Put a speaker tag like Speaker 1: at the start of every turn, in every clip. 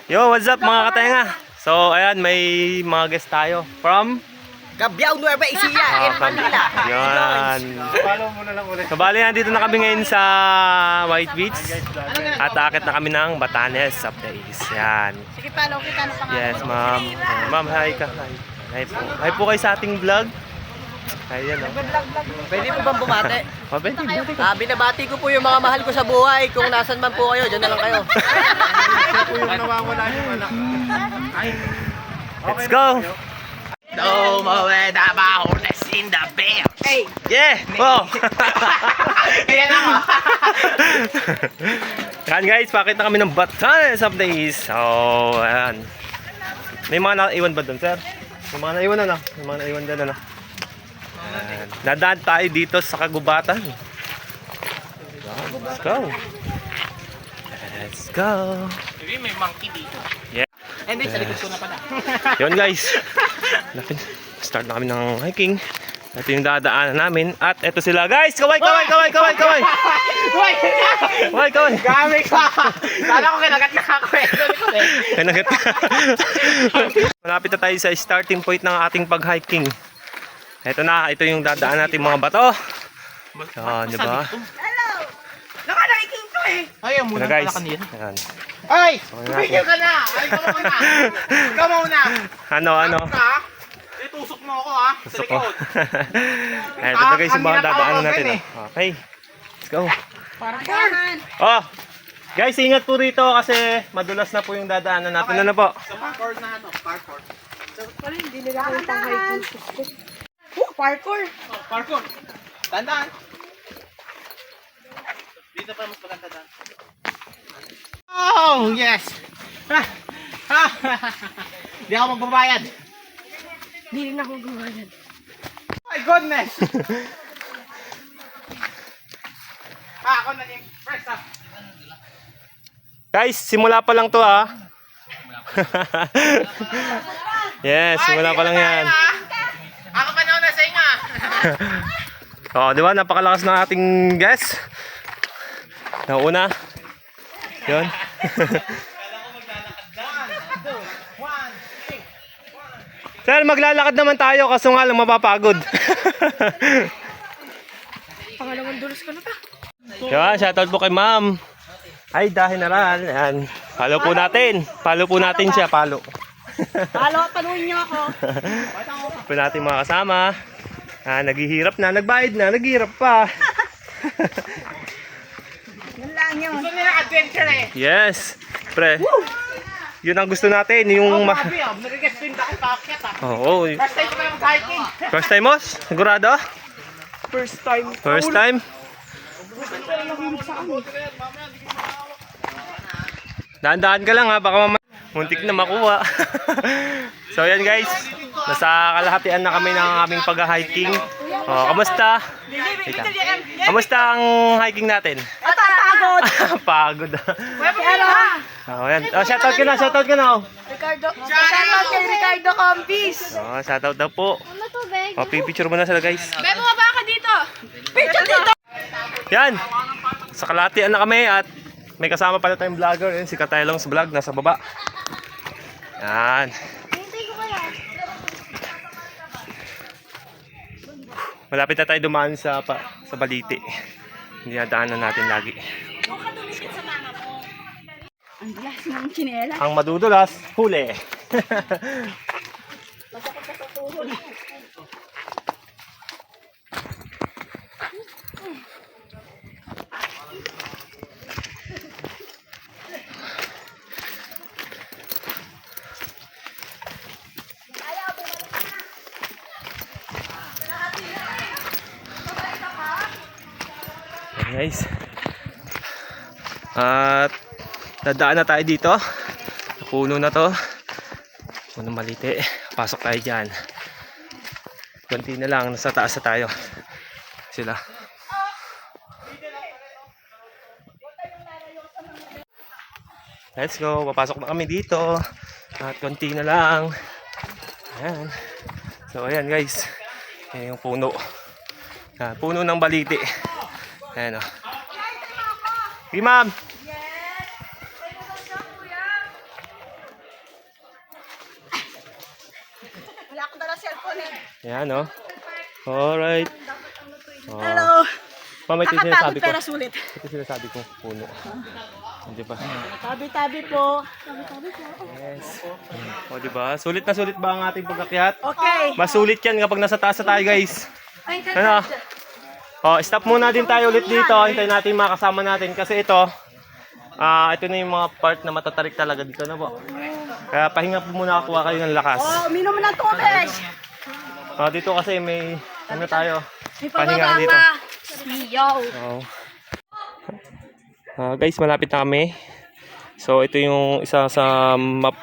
Speaker 1: Yo, what's up mga katenga? So, ayan, may mga guest tayo from
Speaker 2: Gabiao Nueva Ecija, Manila.
Speaker 1: Yan.
Speaker 3: Follow mo na lang ulit.
Speaker 1: So, bali, nandito na kami ngayon sa White Beach. At akit na kami ng Batanes of the East. Yan.
Speaker 2: Sige, follow kita ng pangalan.
Speaker 1: Yes, ma'am. Ma'am, hi ka. Hi po. Hi po kayo sa ating vlog. Ayan, oh.
Speaker 2: Pwede po bang bumate?
Speaker 1: Oh, pwede.
Speaker 2: Binabati ko po yung mga mahal ko sa buhay. Kung nasan man po kayo, dyan na lang kayo.
Speaker 3: Siya po yung nawawala yung anak.
Speaker 1: Let's go!
Speaker 2: No more about in the bear. Hey!
Speaker 1: Yeah! Oh!
Speaker 2: Kaya na ako.
Speaker 1: Yan guys, pakita kami ng Batanes of the East. So, ayan. May mga naiwan ba doon, sir? May mga naiwan na, no? May mga naiwan doon, ano? Ayan. Dadaan tayo dito sa kagubatan. Let's go! Let's go!
Speaker 2: May monkey dito.
Speaker 1: Yeah.
Speaker 2: Hindi, sa likod ko na pala.
Speaker 1: Yun guys. Start na kami ng hiking. Ito yung dadaanan namin. At ito sila guys. Kaway! Kaway! Kaway! Kaway! Kaway! Kaway! Kaway!
Speaker 2: Gamit ka! Kala ko kinagat na ako eh.
Speaker 1: Kanagat. Malapit na tayo sa starting point ng ating pag-hiking. Ito na. Ito yung dadaan natin mga bato. Yan, di ba?
Speaker 2: Hello! Nakanakiking ko eh! Ay,
Speaker 1: Ito na guys. Yan.
Speaker 2: Ay!
Speaker 1: Okay na.
Speaker 2: Tumigil ka na! Ay, ikaw muna! Ikaw muna!
Speaker 1: Ano?
Speaker 2: Itusok mo ako ha! Sa
Speaker 1: Gusto ko.
Speaker 2: likod!
Speaker 1: Ito na guys yung mga dadaanan natin. Okay. Let's go. Oh! Guys, ingat po rito kasi madulas na po yung dadaanan natin. Ano po?
Speaker 2: Sa parkour na ito. Parkour.
Speaker 4: Hindi nila kayo pang-hiking. Parkour!
Speaker 2: Oh, parkour. Tandaan. Dito pa mas maganda daan. Oh, yes! Hindi ako magbabayad.
Speaker 4: Hindi rin ako gumagan.
Speaker 2: My goodness! Ako naging first up.
Speaker 1: Guys, simula pa lang to ha. Yes, simula pa lang yan.
Speaker 2: Ako pa na sa inyo.
Speaker 1: Oh, di ba? Napakalakas ng ating guest. Nauna. Yun. Sir, maglalakad naman tayo kaso nga lang mapapagod.
Speaker 4: Pangalawang dulos ko na pa.
Speaker 1: Yan, shoutout po kay ma'am. Ay, General. Yan. Follow po natin. Follow po natin siya. Follow.
Speaker 4: Panuhin niyo ako.
Speaker 1: Po natin mga kasama. Naghihirap na. Nagbayad na. Naghihirap pa.
Speaker 4: Yan lang yun.
Speaker 2: Gusto nila adventure eh.
Speaker 1: Yes. Pre. Yun ang gusto natin. Yung
Speaker 2: Grabe ah. Nag-guest din ako paakyat ah.
Speaker 1: Oo.
Speaker 2: First time ko na mag-hiking.
Speaker 1: First time mo? Sigurado?
Speaker 4: First time.
Speaker 1: First time? Dahan-dahan ka lang ha. Baka muntik na makuha. So yan guys. Nasa kalahatian na kami ng aming pag-hiking. Oh, kamusta? Kamusta ang hiking natin?
Speaker 4: Pagod!
Speaker 1: Pagod.
Speaker 4: Ano?
Speaker 1: Oh, yan. Oh, shoutout ka na, shoutout ka na. Oh.
Speaker 4: Ricardo. Shoutout kay Ricardo Campis.
Speaker 1: Oh, shoutout daw po.
Speaker 4: Ano to, Beg?
Speaker 1: Oh, picture mo na sila guys.
Speaker 4: Beg, bumaba ka dito. Picture dito.
Speaker 1: Yan. Sa kalahatian na kami at may kasama pala tayong vlogger. Yan, si Kataylong's Vlog nasa baba. Yan.
Speaker 4: Hintay ko kaya.
Speaker 1: Malapit na tayo dumaan sa Balite. Hindi nadaanan natin lagi.
Speaker 4: Ang bilas ng chinela.
Speaker 1: Ang madudulas, huli. Guys. At dadaan na tayo dito. Puno na to. Puno malite. Pasok tayo dyan. Kunti na lang. Nasa taas na tayo. Sila. Let's go. Papasok na kami dito. At kunti na lang. Ayan. So ayan guys. Ayan yung puno. Puno ng balite. Ayan o. Sige ma'am.
Speaker 4: cellphone eh.
Speaker 1: Yan, oh. Alright. Oh.
Speaker 4: Hello.
Speaker 1: Ma'am, ito yung sinasabi
Speaker 4: Nakapagod
Speaker 1: ko.
Speaker 4: pero sulit.
Speaker 1: Ito yung sinasabi ko, puno. Hindi ba?
Speaker 4: Tabi-tabi po.
Speaker 1: Yes. O, di ba? Sulit na sulit ba ang ating pag-akyat?
Speaker 4: Okay.
Speaker 1: Mas sulit yan kapag nasa taas na tayo, guys. Ano? O, stop muna din tayo ulit dito. Hintayin natin yung mga kasama natin. Kasi ito na yung mga part na matatarik talaga dito na po. Kaya pahinga po muna, kuha kayo ng lakas.
Speaker 4: Oh, uminom ng tubig.
Speaker 1: Dito kasi may, ano tayo,
Speaker 4: May
Speaker 1: pahinga dito.
Speaker 4: Siyaw.
Speaker 1: Oh. Guys, malapit na kami. So, ito yung isa sa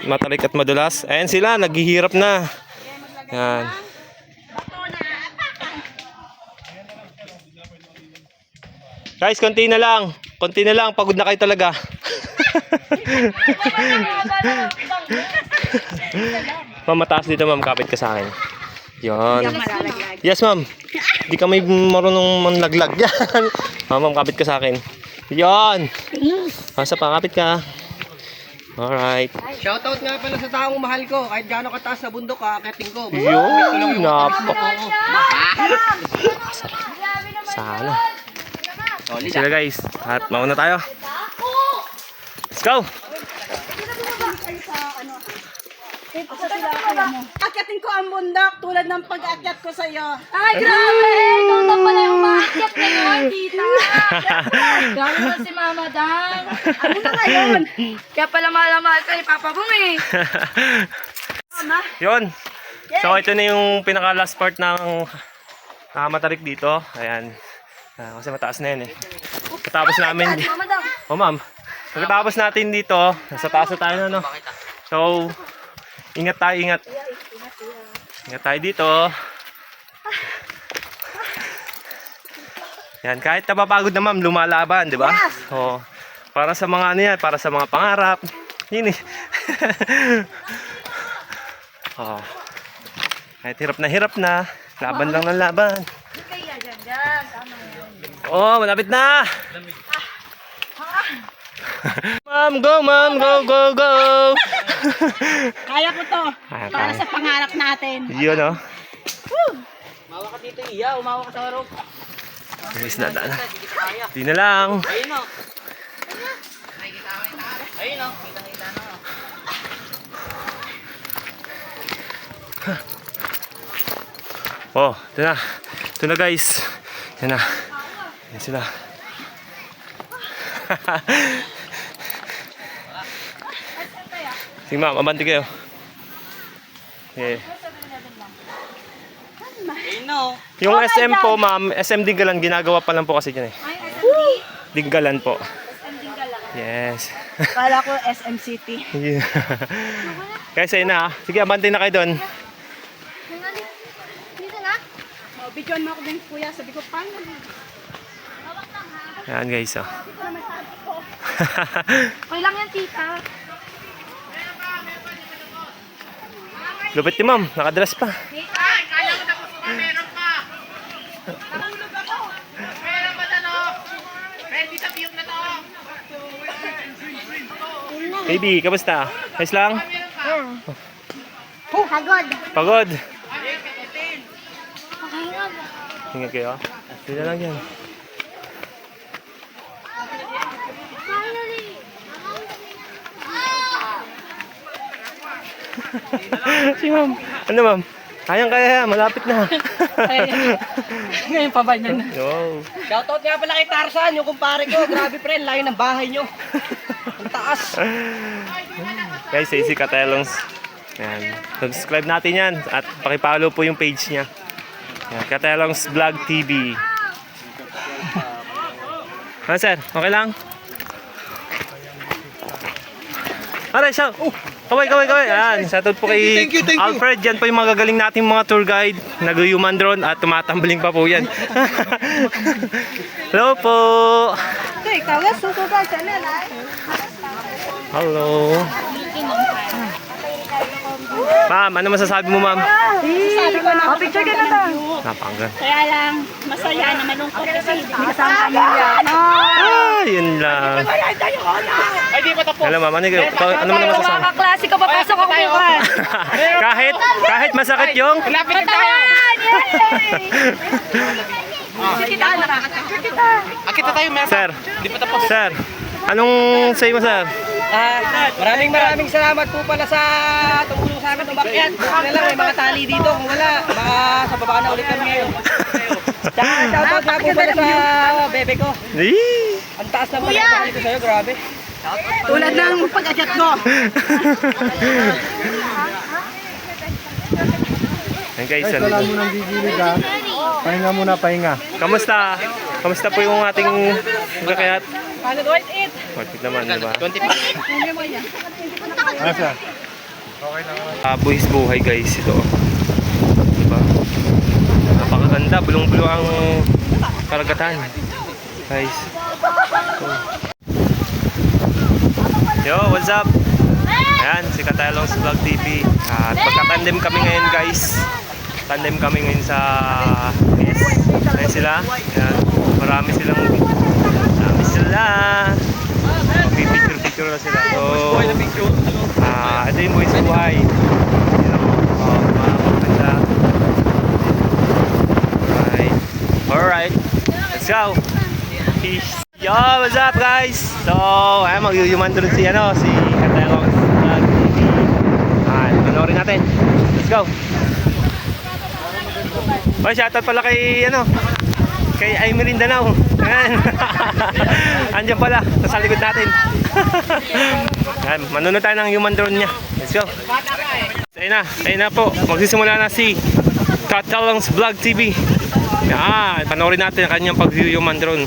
Speaker 1: matarik at madulas. Ayan sila, naghihirap na. Yan. Guys, konti na lang. Konti na lang, pagod na kayo talaga. Ma'am, mataas dito ma'am, kapit ka sa akin. Yan. Yes ma'am. Di kami marunong manlaglag. Yan. Ma'am, kapit ka sa akin. Yan. Pasa pa, kapit ka. Alright.
Speaker 2: Shoutout nga pala sa taong mahal ko. Kahit gaano kataas na bundok, akating ko.
Speaker 1: Yun. Sana. Sila guys. At mauna tayo. Let's go.
Speaker 4: Akyatin ko ang bundok tulad ng pag-akyat ko sa iyo.
Speaker 5: Ay, grabe! Ikaw na pala yung maakyat ngayon, tita! Grabe mo si Mama Dan.
Speaker 4: Ano na ngayon?
Speaker 5: Kaya pala mahal ka ni Papa Bong eh.
Speaker 1: Yun. So ito na yung pinaka last part ng matarik dito. Ayan. Kasi mataas na yun eh. Pagkatapos namin.
Speaker 5: Mama Dan.
Speaker 1: Oh ma'am. Pagkatapos natin dito, nasa taas na tayo na no. So, ingat tayo, ingat. Ingat tayo dito. Yan, kahit napapagod na ma'am, lumalaban, di ba? Oh, para sa mga ano yan, para sa mga pangarap. Yun eh. Oh. Kahit hirap na, laban lang ng laban. Oh, malapit na! Ma'am, go, go!
Speaker 4: Kaya ko to.
Speaker 1: Kaya,
Speaker 4: Para
Speaker 1: kaya.
Speaker 4: sa pangarap natin.
Speaker 1: Yun oh.
Speaker 2: Umawa ka dito, iya. Umawa ka sa harap.
Speaker 1: Guys, nadaan. Di na lang.
Speaker 2: Ayun o. Ayun o. Kita na o.
Speaker 1: Oh, ito na. Ito na guys. Ito na. Yan sila. Sige ma'am, abanti kayo. Okay.
Speaker 2: Ayun o.
Speaker 1: Yung SM po ma'am, SM Dingalan, ginagawa pa lang po kasi dyan eh. Dingalan po. Yes.
Speaker 4: Kala ko SM City.
Speaker 1: Yeah. Guys, ayun na. Sige, abanti na kayo doon.
Speaker 5: Dito na?
Speaker 4: Oh, bigyan mo ako din kuya. Sabi ko, paano?
Speaker 1: Yan guys, oh.
Speaker 5: Okay lang yan, tita.
Speaker 1: Lupit ni ma'am, nakadress pa. Baby, kamusta? Ayos lang?
Speaker 5: Pagod.
Speaker 1: Pagod?
Speaker 5: Pahinga.
Speaker 1: Hinga kayo. Hindi na lang yan.
Speaker 5: Finally.
Speaker 1: Si ma'am. Ano ma'am? Kaya, malapit na.
Speaker 2: Ngayon pa ba niyan?
Speaker 1: No.
Speaker 2: Shoutout nga pala kay Tarzan, yung kumpare ko. Grabe friend, layo ng bahay nyo. Ang taas.
Speaker 1: Guys, Easy Katelongs. Yan. Subscribe natin yan. At pakipollow po yung page niya. Yan, Katelongs Vlog TV. Ano sir? Okay lang? Aray, siya. Kaway. Ayan, shoutout po kay
Speaker 2: Thank you.
Speaker 1: Alfred. Yan po yung magagaling nating mga tour guide. Nag-human drone at tumatambling pa po yan. Hello po.
Speaker 4: Okay, ikaw nga, suko ka. Channel, ay.
Speaker 1: Hello. Ma'am, ano masasabi mo ma'am?
Speaker 4: Sabi ko na, picture ka na lang.
Speaker 1: Napanggan.
Speaker 4: Kaya lang, masaya na malungkot kasi hindi kasama kayo. Ano?
Speaker 1: Yun lang.
Speaker 2: Ay,
Speaker 1: Hello ma'am, ano mo naman
Speaker 5: Mga
Speaker 1: sasama?
Speaker 5: kaklase ka, papasok ako bukas.
Speaker 1: kahit masakit yung
Speaker 5: Katawan! Yay! Kita
Speaker 1: Sir, Sir, anong say mo sir?
Speaker 2: Maraming salamat po pala sa tumulong sa amin umakyat. Bukan na lang, may mga tali dito. Kung wala, baka sa baba na ulit kami ngayon. Tsaka shoutout nga po pala sa bebe ko.
Speaker 1: Eee!
Speaker 2: Ang taas na pala yung ko sa'yo, grabe.
Speaker 4: Tulad ng pag-akyat ko.
Speaker 1: Ayan guys,
Speaker 3: Guys, wala mo nang gigilid ha. Pahinga muna, pahinga.
Speaker 1: kamusta? Kamusta po yung ating kakayat?
Speaker 2: Ano do it?
Speaker 1: Wait naman, di ba?
Speaker 3: Ano siya?
Speaker 1: Buhis buhay guys ito. Diba? Napakaganda, bulong-bulo ang karagatan. Guys. So. Yo, what's up? Ayan, si Katalong's Vlog TV. At magka-tandem kami ngayon guys. Tandem kami ngayon sa yes. Ayan sila. Ayan, marami sila. Picture na sila. So, ito yung buhis buhay. Alright, let's go. Peace. Yo, what's up guys? So, mag-yuman doon si Katalong's Vlog TV. Panoorin natin. Let's go. Oh, shoutout pala kay kay Amy Mindanao. Ayan. Andiyan pala, nasa likod natin. Ayan, manunod tayo ng human drone niya. Let's go. Ayun na po, magsisimula na si Katalong's Vlog TV. Yan, panoorin natin ang kanyang pag-human drone.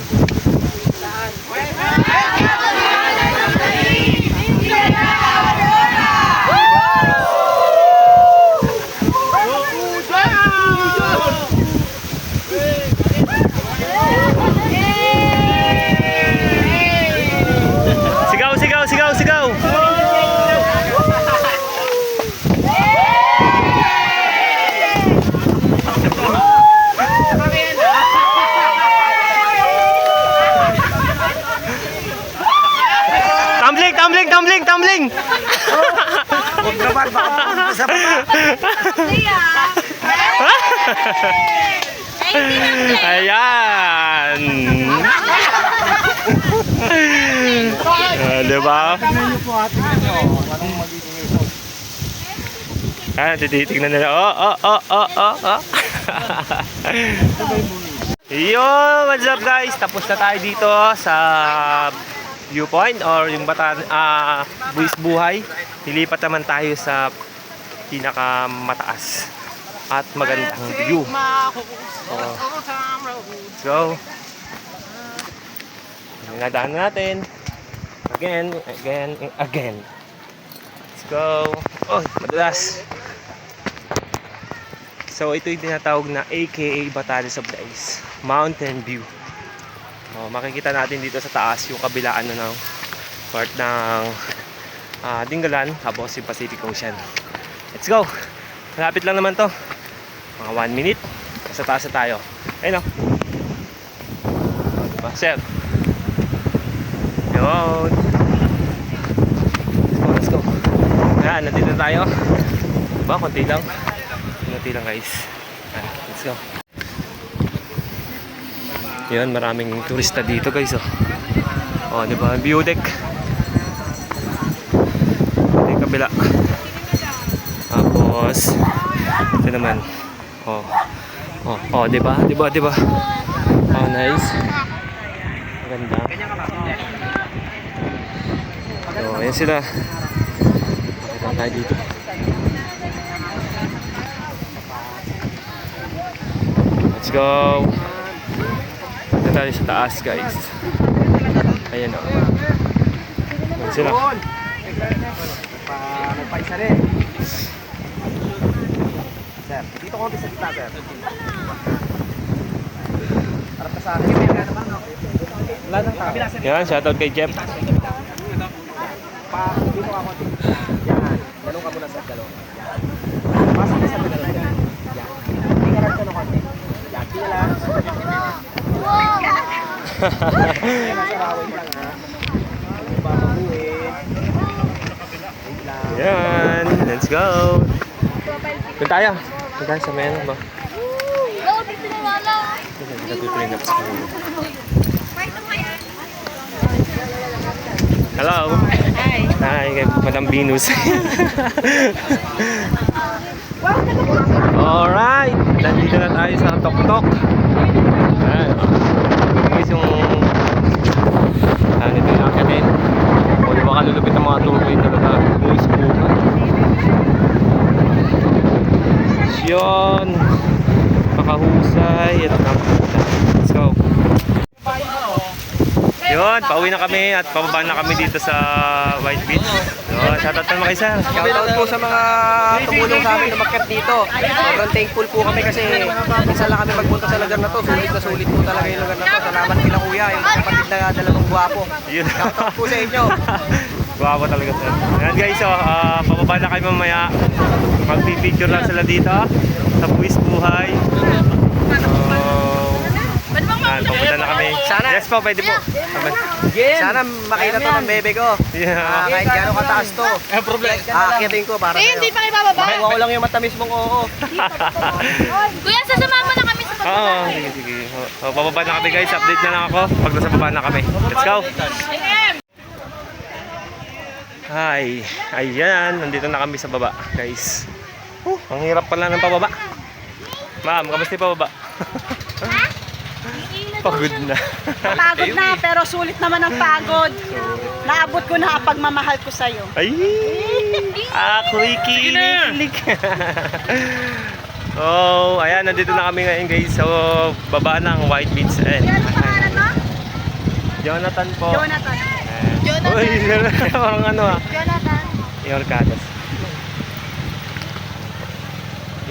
Speaker 1: Sigaw! Tumbling!
Speaker 2: Huwag naman, baka sa baba.
Speaker 1: Ayan! Diba? Tititignan nila. Yo, what's up guys? Tapos na tayo dito sa viewpoint or yung buhis buhay. Nilipat naman tayo sa pinakamataas at magandang view. Let's go. Nadaan natin. Again. Let's go. Oh, madulas. So ito yung tinatawag na AKA Batanes of the Ice, Mountain View. Oh, makikita natin dito sa taas yung kabilaan ng part ng Dingalan, tapos yung Pacific Ocean. Let's go. Malapit lang naman to. Mga 1 minute. Sa taas na tayo. Ayun o. Diba? Sir. Yun. Let's go. Ayan, nandito na tayo. Diba? Konti lang guys. Ayan, let's go. Yan, maraming turista dito guys. Oh, diba? View deck. Ito yung kabila. Tapos ito naman. Diba? Oh, nice. Maganda. So, ayan sila. Ito tayo dito. Let's go. Ito tayo sa taas guys. Ayan o. Ayan sila.
Speaker 2: Nagpaisa rin. Sir, dito konti sa kita, sir. Harap ka sa akin. Wala nang tao.
Speaker 1: Yan, shoutout kay Jeff.
Speaker 2: Dito ka konti. Yan. Galong ka muna, sir. Galong. Yan. Pasok ka sa galong. Yan. Hindi ka rin ka konti. Yan. Tingnan lang. Wow! Nasa rawin lang, ha? Ano ba mabuhin?
Speaker 1: Ayan, let's go. Doon tayo. Doon tayo sa may ano ba?
Speaker 5: Go, dito na wala.
Speaker 1: Natutuloy na pa. Hello. Hi, kay Madam Venus. Alright, nandito na tayo sa Tok-Tok. Ayan. Guys, yung nito yung akitin. O di ba kalulupit ang mga tuloy talaga. Guys, buka. Yun. Makahusay. Ito na. Let's go. Yun, pauwi na kami at pababa na kami dito sa White Beach. Yun, shoutout naman kay sir.
Speaker 2: Shoutout po sa mga tumulong sa amin umakyat dito. Sobrang thankful po kami kasi minsan lang kami magpunta sa lugar na to. Sulit na sulit po talaga yung lugar na to. Salamat kila kuya, yung kapatid na dalawang gwapo.
Speaker 1: Yun.
Speaker 2: Shoutout po sa inyo.
Speaker 1: Guwapo talaga sir. Ayan guys, so, pababa na kayo mamaya. Magpipicture lang sila dito sa Buwis Buhay. Ayan, papunta na kami. Yes po, pwede po.
Speaker 2: Sana makita to ng bebe ko.
Speaker 1: Yeah.
Speaker 2: Kahit gano'ng kataas to. Aakitin ko para sa'yo.
Speaker 5: Hindi pa kayo bababa.
Speaker 2: Makuha ko lang yung matamis mong oo.
Speaker 5: Kuya, sasama mo na kami sa pag-
Speaker 1: Oo, sige, sige. So, pababa na kami guys. Update na lang ako pag nasa baba na kami. Let's go! Hi! Ayan, nandito na kami sa baba guys. Ang hirap pala ng pababa. Ma'am, kamusta yung pababa? Pagod na.
Speaker 4: Pagod na, pero sulit naman ang pagod. Naabot ko na ang pagmamahal ko sa'yo.
Speaker 1: Ay! Ako'y kinikilig. Oh, ayan, nandito na kami ngayon guys. So, baba ng White Beach. Ayan. Jonathan po.
Speaker 4: Jonathan.
Speaker 1: Jonathan. Uy, parang ano ah.
Speaker 5: Jonathan.
Speaker 1: Yung Orcadas.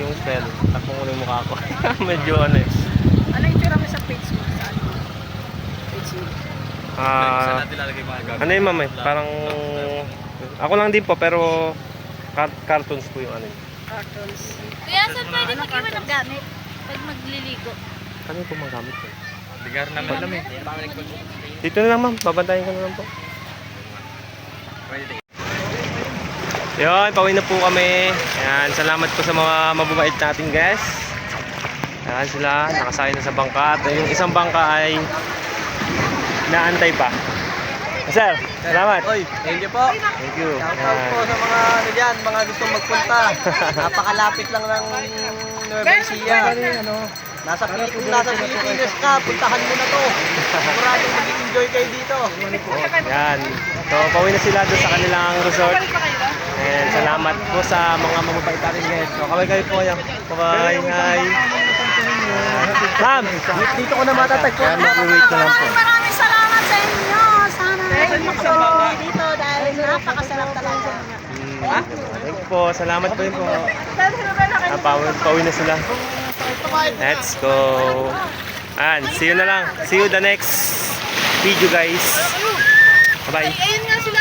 Speaker 1: Yung spell. Takpong ulo yung mukha ko. Medyo ano eh.
Speaker 4: Ano yung tsura mo sa page mo? Saan? Page mo.
Speaker 1: Ano yun ma'am eh? Parang... Ako lang din po pero... Cartoons po yung ano yun.
Speaker 4: Cartoons.
Speaker 5: Kuya, saan pwede mag-iwan ng gamit? Pag magliligo.
Speaker 1: Ano yung pumagamit ko? Bigar naman namin. Dito na lang ma'am. Babantayin ko na lang po. Yun, pauwi na po kami. Ayan, salamat po sa mga mababait nating guests. Ayan sila, nakasakay na sa bangka. At yung isang bangka ay naantay pa. Sir, salamat.
Speaker 2: Oy, thank you po.
Speaker 1: Thank you.
Speaker 2: Shoutout po sa mga ano dyan, mga gustong magpunta. Napakalapit lang ng Nueva Ecija. Nasa Pilipinas ka, puntahan mo na to. Siguradong mag-enjoy kayo dito.
Speaker 1: Yan. So, pauwi na sila doon sa kanilang resort. And salamat po sa mga mababait natin guys. So, kaway kayo po yan. Bye. Hi. Ma'am.
Speaker 2: Dito ko na matatagpuan.
Speaker 1: Mag-wait na lang po.
Speaker 4: Maraming salamat sa inyo. Sana makapagawa dito dahil napakasarap talaga.
Speaker 1: Thank you po. Salamat po yun po. Pauwi na sila. Let's go. And see you na lang. See you the next video guys. Bye-bye.
Speaker 5: Ayun nga sila.